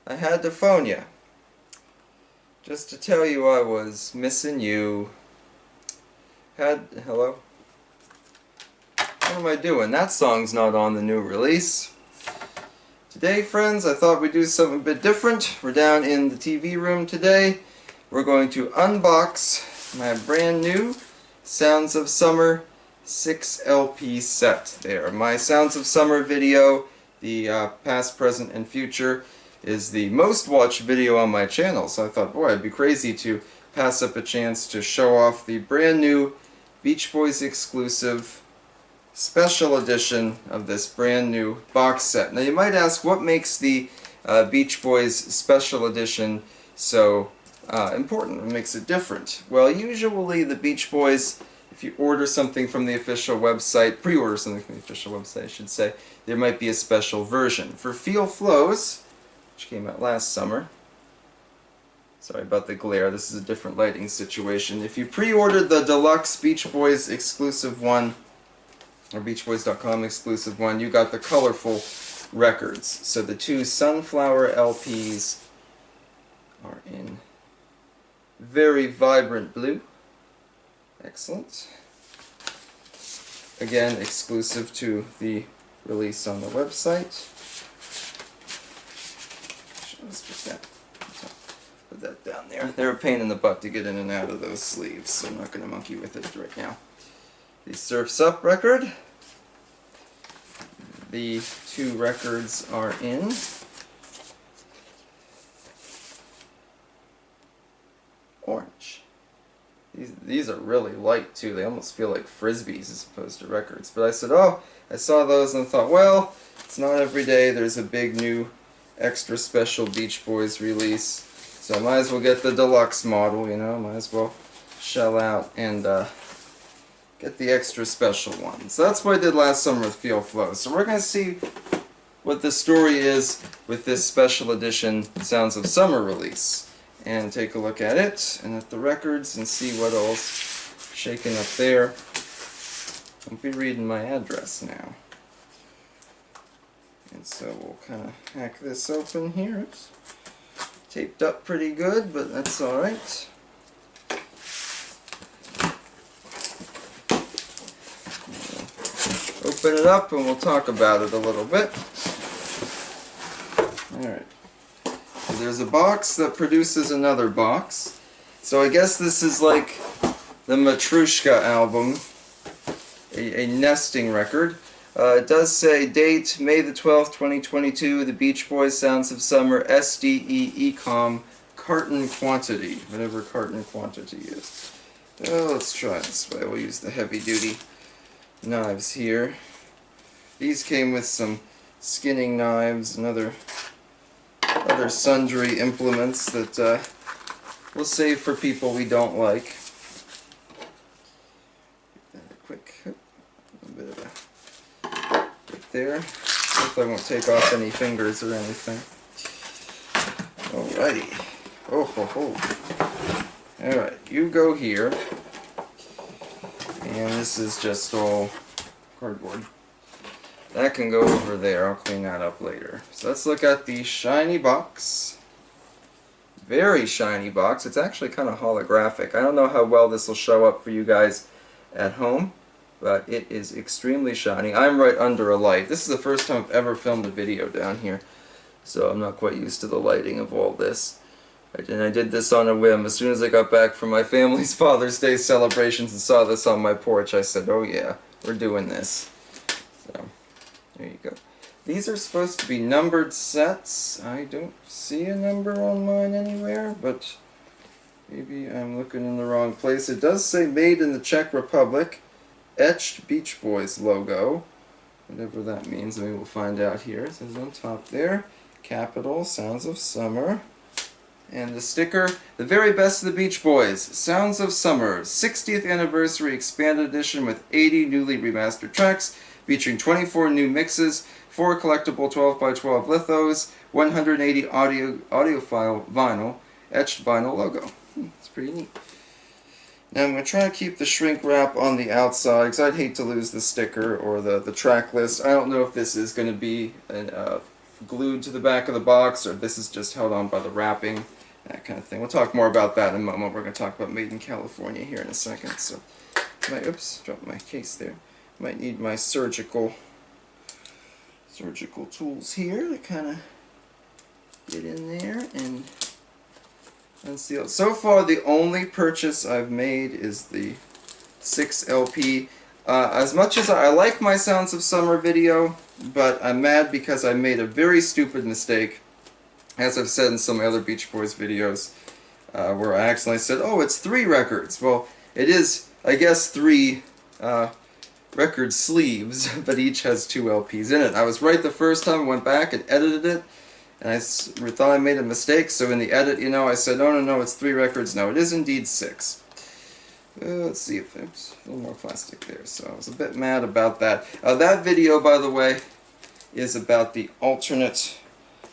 I had to phone you just to tell you I was missing you. Hello? What am I doing? That song's not on the new release. Today, friends, I thought we'd do something a bit different. We're down in the TV room today. We're going to unbox my brand new Sounds of Summer 6 LP set there. My Sounds of Summer video, the past, present, and future, is the most watched video on my channel, so I thought, boy, I'd be crazy to pass up a chance to show off the brand new Beach Boys exclusive special edition of this brand new box set. Now you might ask, what makes the Beach Boys special edition so important? What makes it different? Well, usually the Beach Boys, if you order something from the official website, pre-order something from the official website I should say, there might be a special version. For Feel Flows, which came out last summer, sorry about the glare, this is a different lighting situation. If you pre-ordered the deluxe Beach Boys exclusive one, or BeachBoys.com exclusive one, you got the colorful records. So the two Sunflower LPs are in very vibrant blue. Excellent. Again, exclusive to the release on the website. Let's put that down there. They're a pain in the butt to get in and out of those sleeves, so I'm not going to monkey with it right now. The Surf's Up record. The two records are in orange. These are really light too. They almost feel like frisbees as opposed to records. But I said, oh, I saw those and thought, well, it's not every day there's a big new extra special Beach Boys release. So I might as well get the deluxe model, you know, might as well shell out and get the extra special one. So that's what I did last summer with Feel Flow. So we're going to see what the story is with this special edition Sounds of Summer release. And take a look at it and at the records and see what all's shaking up there. I'll be reading my address now. And so we'll kind of hack this open here. It's taped up pretty good, but that's alright. Open it up and we'll talk about it a little bit. Alright. So there's a box that produces another box. So I guess this is like the Matrushka album, a nesting record. It does say date May the 12th, 2022, the Beach Boys Sounds of Summer SDE Ecom carton quantity, whatever carton quantity is. Oh, let's try it this way. We'll use the heavy duty knives here. These came with some skinning knives and other sundry implements that we'll save for people we don't like. A quick, a bit of a right there. Hopefully I won't take off any fingers or anything. Alrighty. Oh ho ho. Alright, you go here. And this is just all cardboard. That can go over there. I'll clean that up later. So let's look at the shiny box. Very shiny box. It's actually kind of holographic. I don't know how well this will show up for you guys at home, but it is extremely shiny. I'm right under a light. This is the first time I've ever filmed a video down here, so I'm not quite used to the lighting of all this. And I did this on a whim. As soon as I got back from my family's Father's Day celebrations and saw this on my porch, I said, oh yeah, we're doing this. So, there you go. These are supposed to be numbered sets. I don't see a number on mine anywhere, but maybe I'm looking in the wrong place. It does say made in the Czech Republic, etched Beach Boys logo, whatever that means. Maybe we'll find out here. It says on top there, capital, Sounds of Summer. And the sticker, the very best of the Beach Boys, Sounds of Summer, 60th Anniversary Expanded Edition with 80 newly remastered tracks, featuring 24 new mixes, 4 collectible 12x12 lithos, 180 audiophile vinyl, etched vinyl logo. It's pretty neat. Now I'm going to try to keep the shrink wrap on the outside, because I'd hate to lose the sticker or the track list. I don't know if this is going to be an glued to the back of the box, or this is just held on by the wrapping, that kind of thing. We'll talk more about that in a moment. We're going to talk about Made in California here in a second. So, oops, dropped my case there. Might need my surgical tools here to kind of get in there and unseal. So far, the only purchase I've made is the 6 LP. As much as I like my Sounds of Summer video, but I'm mad because I made a very stupid mistake, as I've said in some other Beach Boys videos, where I accidentally said, oh, it's 3 records. Well, it is, I guess, 3 record sleeves, but each has 2 LPs in it. I was right the first time. I went back and edited it, and I thought I made a mistake, so in the edit, I said, no, it's 3 records. No, it is indeed 6. Let's see if there's a little more plastic there, so I was a bit mad about that. That video, by the way, is about the alternate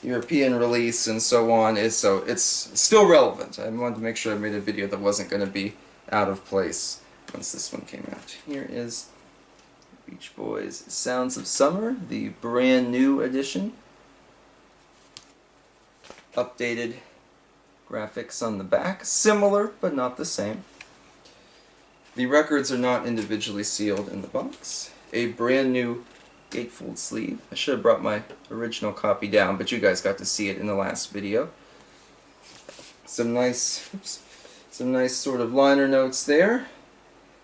European release and so on, so it's still relevant. I wanted to make sure I made a video that wasn't going to be out of place once this one came out. Here is Beach Boys Sounds of Summer, the brand new edition. Updated graphics on the back, similar but not the same. The records are not individually sealed in the box. A brand new gatefold sleeve. I should have brought my original copy down, but you guys got to see it in the last video. Some nice sort of liner notes there.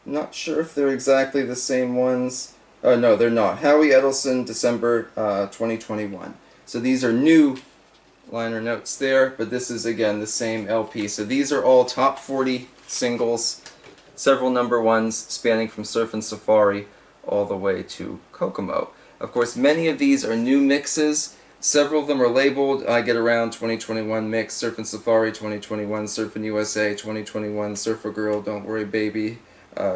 I'm not sure if they're exactly the same ones. No, they're not. Howie Edelson, December 2021. So these are new liner notes there, but this is again the same LP. So these are all top 40 singles, several number ones spanning from Surf and Safari all the way to Kokomo. Of course, many of these are new mixes. Several of them are labeled I Get Around 2021 mix, Surf and Safari 2021, Surfin' USA 2021, Surfer Girl, Don't Worry Baby,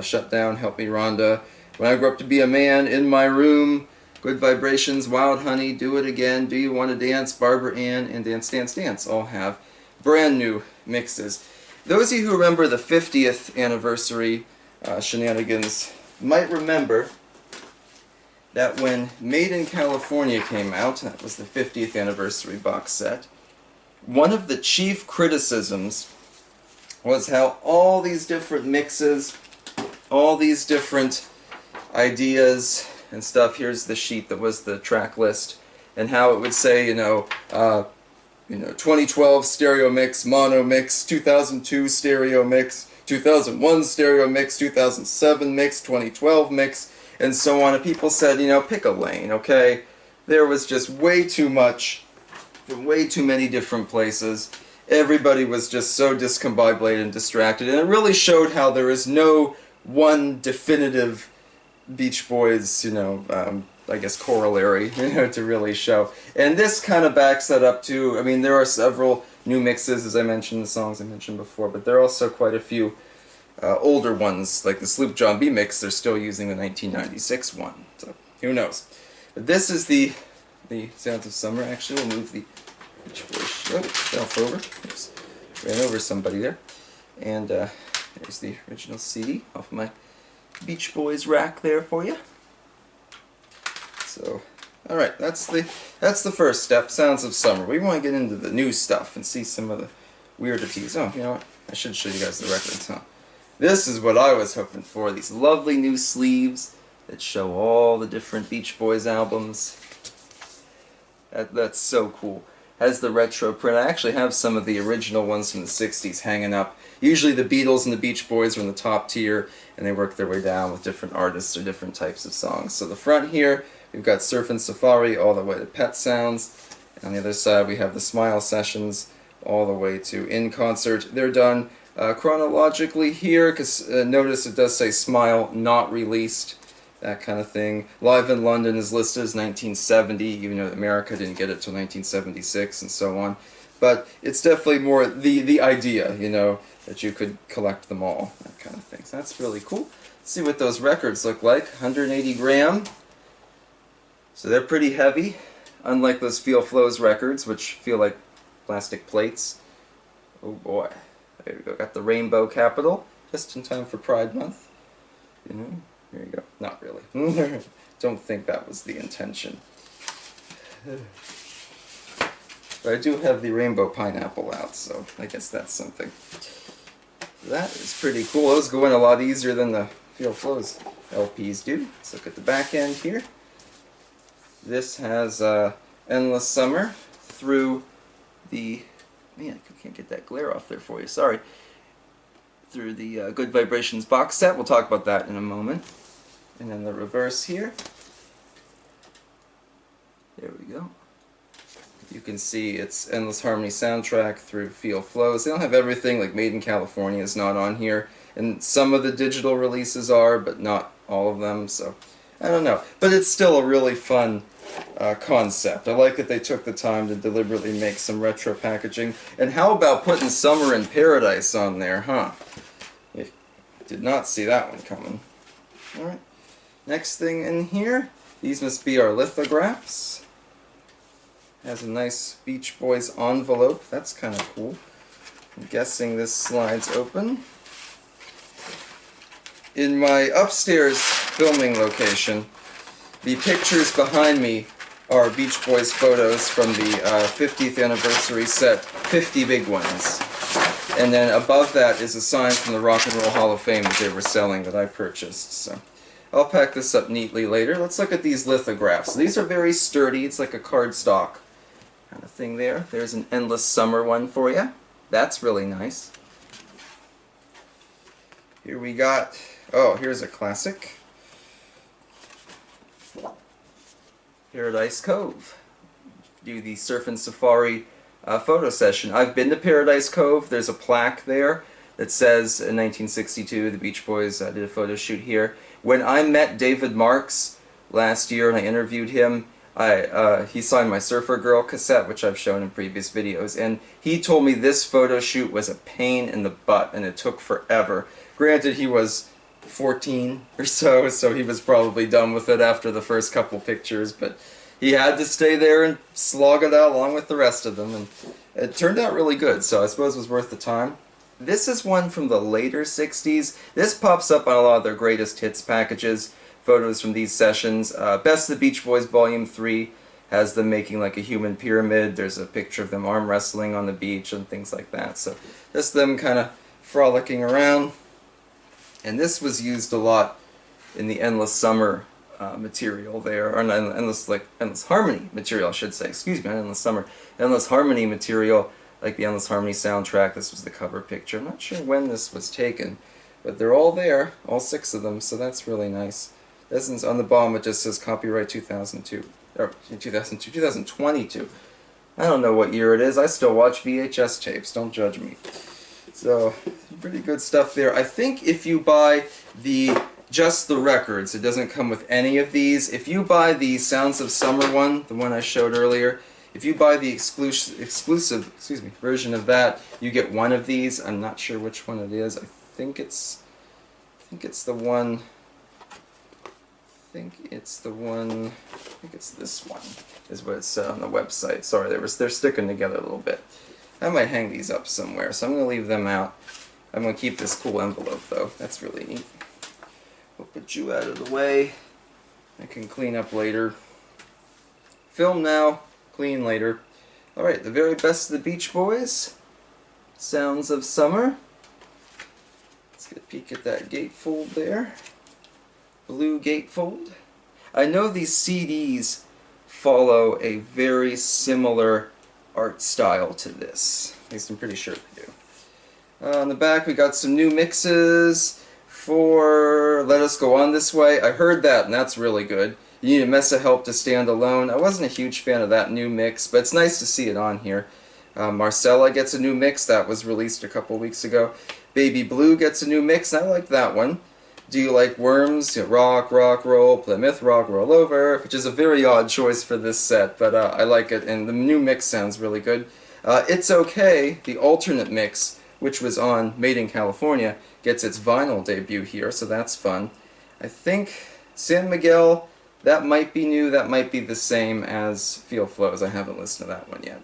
Shut Down, Help Me Rhonda, When I Grew Up to Be a Man, In My Room, Good Vibrations, Wild Honey, Do It Again, Do You Want to Dance, Barbara Ann, and Dance Dance Dance all have brand new mixes. Those of you who remember the 50th anniversary shenanigans might remember that when Made in California came out, that was the 50th anniversary box set, one of the chief criticisms was how all these different mixes, all these different ideas and stuff, here's the sheet that was the track list, and how it would say, 2012 stereo mix, mono mix, 2002 stereo mix, 2001 stereo mix, 2007 mix, 2012 mix, and so on. And people said, pick a lane, okay? There was just way too much, from way too many different places. Everybody was just so discombobulated and distracted, and it really showed how there is no one definitive Beach Boys, I guess corollary, to really show. And this kind of backs that up too. I mean, there are several new mixes, as I mentioned, the songs I mentioned before, but there are also quite a few older ones, like the Sloop John B mix. They're still using the 1996 one, so who knows. But this is the Sounds of Summer. Actually, we'll move the Beach Boys. Oh, fell over. Oops. Ran over somebody there. And there's the original CD off my Beach Boys rack there for you. So, alright, that's the first step, Sounds of Summer. We want to get into the new stuff and see some of the weirdities. Oh, you know what? I should show you guys the records, huh? This is what I was hoping for, these lovely new sleeves that show all the different Beach Boys albums. That's so cool. Has the retro print. I actually have some of the original ones from the 60s hanging up. Usually the Beatles and the Beach Boys are in the top tier, and they work their way down with different artists or different types of songs. So the front here, we've got Surf and Safari all the way to Pet Sounds. On the other side, we have the Smile Sessions all the way to In Concert. They're done chronologically here, because notice it does say Smile, not released, that kind of thing. Live in London is listed as 1970, even though America didn't get it till 1976 and so on. But it's definitely more the idea, that you could collect them all, that kind of thing. So that's really cool. Let's see what those records look like. 180 gram. So they're pretty heavy, unlike those Feel Flows records, which feel like plastic plates. Oh boy. There we go. Got the rainbow capital, just in time for Pride Month. There you go. Not really. Don't think that was the intention. But I do have the rainbow pineapple out, so I guess that's something. That is pretty cool. Those go in a lot easier than the Feel Flows LPs do. Let's look at the back end here. This has Endless Summer through the... Man, I can't get that glare off there for you, sorry. Through the Good Vibrations box set. We'll talk about that in a moment. And then the reverse here. There we go. You can see it's Endless Harmony soundtrack through Feel Flows. They don't have everything, like Made in California is not on here. And some of the digital releases are, but not all of them, so I don't know. But it's still a really fun concept. I like that they took the time to deliberately make some retro packaging. And how about putting Summer in Paradise on there, huh? You did not see that one coming. Alright. Next thing in here, these must be our lithographs. Has a nice Beach Boys envelope. That's kind of cool. I'm guessing this slides open. In my upstairs filming location, the pictures behind me are Beach Boys photos from the 50th anniversary set, 50 Big Ones. And then above that is a sign from the Rock and Roll Hall of Fame that they were selling that I purchased. So I'll pack this up neatly later. Let's look at these lithographs. These are very sturdy. It's like a cardstock kind of thing there. There's an Endless Summer one for you. That's really nice. Here we got, oh, here's a classic. Paradise Cove. Do the Surf and Safari photo session. I've been to Paradise Cove. There's a plaque there that says in 1962 the Beach Boys did a photo shoot here. When I met David Marks last year and I interviewed him, he signed my Surfer Girl cassette, which I've shown in previous videos, and he told me this photo shoot was a pain in the butt and it took forever. Granted, he was 14 or so, so he was probably done with it after the first couple pictures, but he had to stay there and slog it out along with the rest of them, and it turned out really good, so I suppose it was worth the time. This is one from the later 60s. This pops up on a lot of their greatest hits packages, photos from these sessions. Best of the Beach Boys Volume 3 has them making like a human pyramid. There's a picture of them arm wrestling on the beach and things like that, so just them kind of frolicking around. And this was used a lot in the Endless Summer material there, or Endless Harmony material, I should say. Excuse me, not Endless Summer. Endless Harmony material, like the Endless Harmony soundtrack. This was the cover picture. I'm not sure when this was taken, but they're all there, all 6 of them, so that's really nice. This is on the bottom, it just says copyright 2002, or 2022. I don't know what year it is. I still watch VHS tapes, don't judge me. So, pretty good stuff there. I think if you buy just the records, it doesn't come with any of these. If you buy the Sounds of Summer one, the one I showed earlier, if you buy the exclusive version of that, you get one of these. I'm not sure which one it is. I think it's the one. I think it's this one, is what it said on the website. Sorry, they're sticking together a little bit. I might hang these up somewhere, so I'm going to leave them out. I'm going to keep this cool envelope, though. That's really neat. We'll put you out of the way. I can clean up later. Film now, clean later. Alright, the very best of the Beach Boys. Sounds of Summer. Let's get a peek at that gatefold there. Blue gatefold. I know these CDs follow a very similar art style to this. At least I'm pretty sure they do. On the back we got some new mixes for Let Us Go On This Way. I heard that and that's really good. You Need a Mess of Help to Stand Alone. I wasn't a huge fan of that new mix, but it's nice to see it on here. Marcella gets a new mix. That was released a couple weeks ago. Baby Blue gets a new mix, and I like that one. Do You Like Worms? Rock, Rock, Roll, Plymouth Rock, Roll Over, which is a very odd choice for this set, but I like it, and the new mix sounds really good. It's Okay, the alternate mix, which was on Made in California, gets its vinyl debut here, so that's fun. I think San Miguel, that might be new, that might be the same as Feel Flows. I haven't listened to that one yet.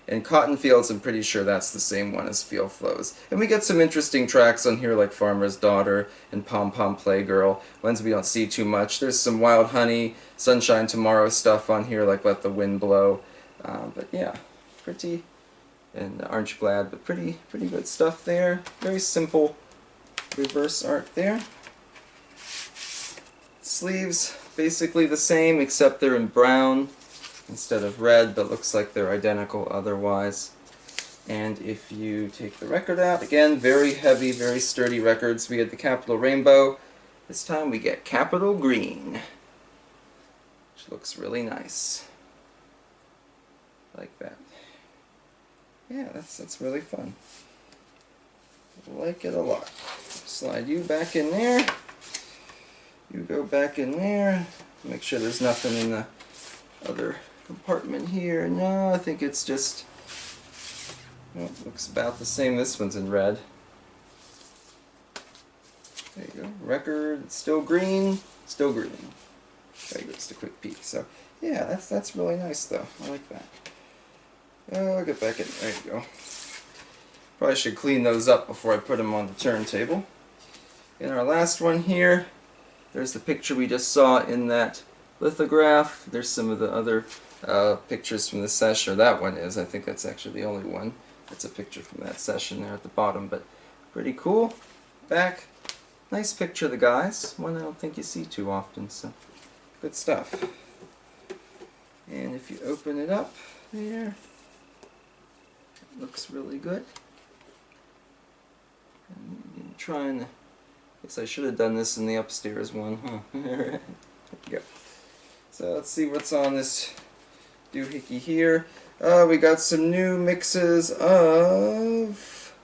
And Cotton Fields, I'm pretty sure that's the same one as Feel Flows. And we get some interesting tracks on here like Farmer's Daughter and Pom Pom Playgirl, ones we don't see too much. There's some Wild Honey, Sunshine Tomorrow stuff on here like Let the Wind Blow. But yeah, pretty, and aren't you glad, but pretty good stuff there. Very simple reverse art there. Sleeves basically the same, except they're in brown instead of red, but looks like they're identical otherwise. And if you take the record out, again, very heavy, very sturdy records. We had the Capital Rainbow. This time we get Capital Green, which looks really nice. Like that. Yeah, that's really fun. I like it a lot. Slide you back in there. You go back in there. Make sure there's nothing in the other compartment here. No, I think it's just... well, it looks about the same. This one's in red. There you go. Record, still green, still green. There you go, just a quick peek. So, yeah, that's really nice though. I like that. Oh, get back in. There you go. Probably should clean those up before I put them on the turntable. In our last one here, there's the picture we just saw in that lithograph. There's some of the other pictures from the session, or that one is. I think that's actually the only one. That's a picture from that session there at the bottom, but pretty cool. Back, nice picture of the guys. One I don't think you see too often, so good stuff. And if you open it up there, it looks really good. I'm trying to... guess I should have done this in the upstairs one, huh? There you go. So let's see what's on this doohickey here. We got some new mixes of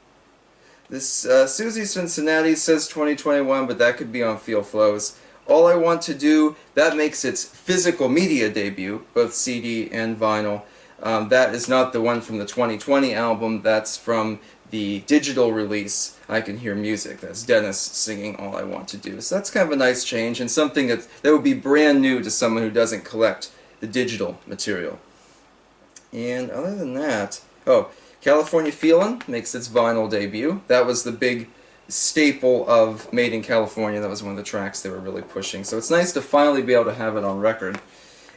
this. Susie Cincinnati says 2021, but that could be on Feel Flows. All I Want to Do, that makes its physical media debut, both CD and vinyl. That is not the one from the 2020 album, that's from the digital release, I Can Hear Music. That's Dennis singing All I Want to Do. So that's kind of a nice change, and something that would be brand new to someone who doesn't collect the digital material. And other than that, oh, California Feelin' makes its vinyl debut. That was the big staple of Made in California. That was one of the tracks they were really pushing. So it's nice to finally be able to have it on record.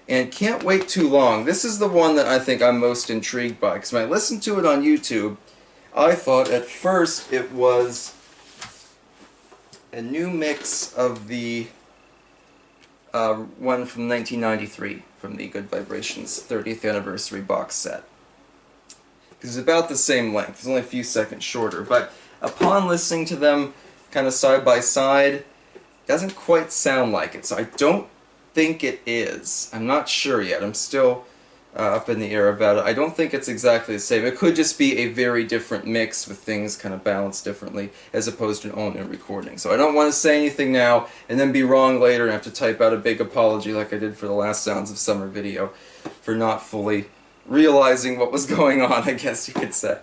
And Can't Wait Too Long. This is the one that I think I'm most intrigued by, because when I listened to it on YouTube, I thought at first it was a new mix of the one from 1993, from the Good Vibrations 30th Anniversary box set. Because it's about the same length, it's only a few seconds shorter, but upon listening to them kind of side by side, it doesn't quite sound like it, so I don't think it is. I'm not sure yet, I'm still up in the air about it. I don't think it's exactly the same. It could just be a very different mix with things kind of balanced differently as opposed to an all-new recording. So I don't want to say anything now and then be wrong later and have to type out a big apology like I did for the last Sounds of Summer video for not fully realizing what was going on, I guess you could say.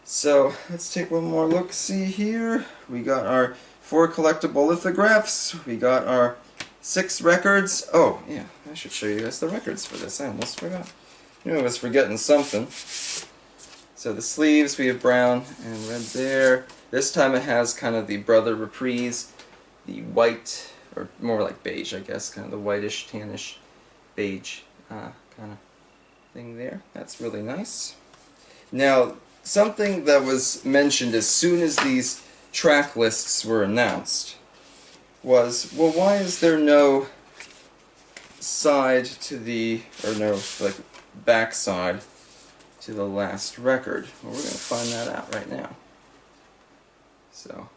So let's take one more look-see here. We got our 4 collectible lithographs. We got our 6 records. Oh, yeah, I should show you guys the records for this. I almost forgot. I knew I was forgetting something. So the sleeves, we have brown and red there. This time it has kind of the Brother Reprise, the white, or more like beige, I guess, kind of the whitish, tannish, beige kind of thing there. That's really nice. Now, something that was mentioned as soon as these track lists were announced was, well, why is there no side to the, or no, like, back side to the last record? Well, we're going to find that out right now. So,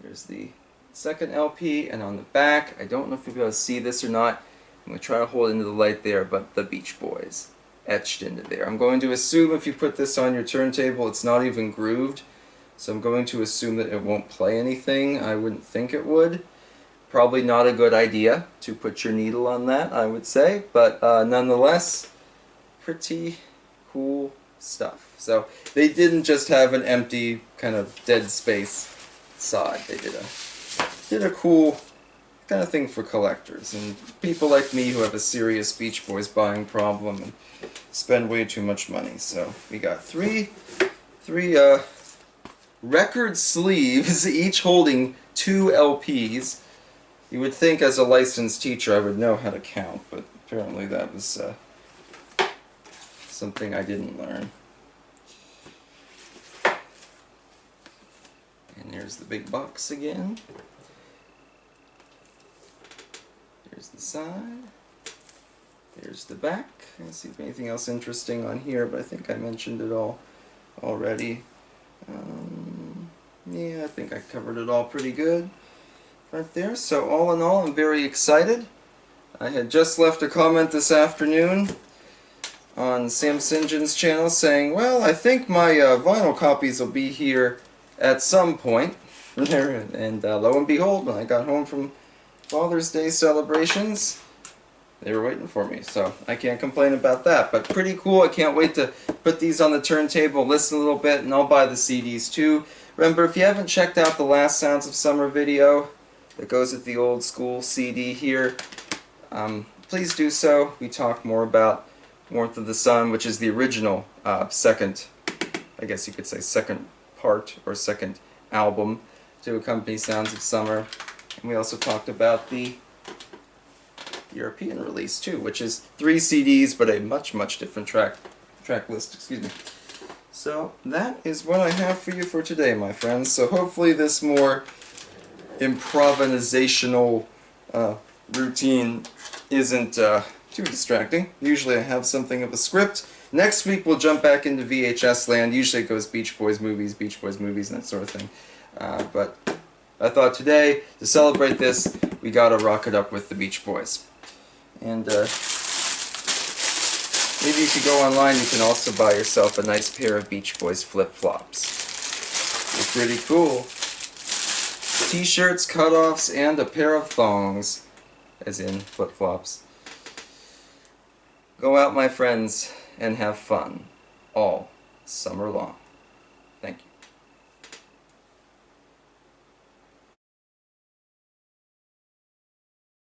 here's the second LP, and on the back, I don't know if you'll be able to see this or not, I'm going to try to hold it into the light there, but the Beach Boys etched into there. I'm going to assume if you put this on your turntable, it's not even grooved, so I'm going to assume that it won't play anything. I wouldn't think it would. Probably not a good idea to put your needle on that, I would say, but nonetheless, pretty cool stuff. So they didn't just have an empty kind of dead space side. They did a cool kind of thing for collectors and people like me who have a serious Beach Boys buying problem and spend way too much money. So we got three record sleeves, each holding 2 LPs. You would think as a licensed teacher I would know how to count, but apparently that was something I didn't learn. And there's the big box again. There's the side. There's the back. Let's see if anything else interesting on here, but I think I mentioned it all already. Yeah, I think I covered it all pretty good right there. So all in all, I'm very excited. I had just left a comment this afternoon on Sam Sinjin's channel saying, well, I think my vinyl copies will be here at some point. And lo and behold, when I got home from Father's Day celebrations, they were waiting for me, so I can't complain about that. But pretty cool. I can't wait to put these on the turntable, listen a little bit, and I'll buy the CDs too. Remember, if you haven't checked out the last Sounds of Summer video that goes with the old school CD here, please do so. We talk more about Warmth of the Sun, which is the original second, I guess you could say second part or second album to accompany Sounds of Summer. And we also talked about the European release too, which is 3 CDs but a much different track list, excuse me. So that is what I have for you for today, my friends. So hopefully this more improvisational routine isn't too distracting. Usually I have something of a script. Next week we'll jump back into VHS land. Usually it goes Beach Boys movies, and that sort of thing. But I thought today, to celebrate this, we gotta rock it up with the Beach Boys. And maybe if you go online, you can also buy yourself a nice pair of Beach Boys flip-flops. They're pretty cool. T-shirts, cutoffs, and a pair of thongs, as in flip-flops. Go out, my friends, and have fun all summer long.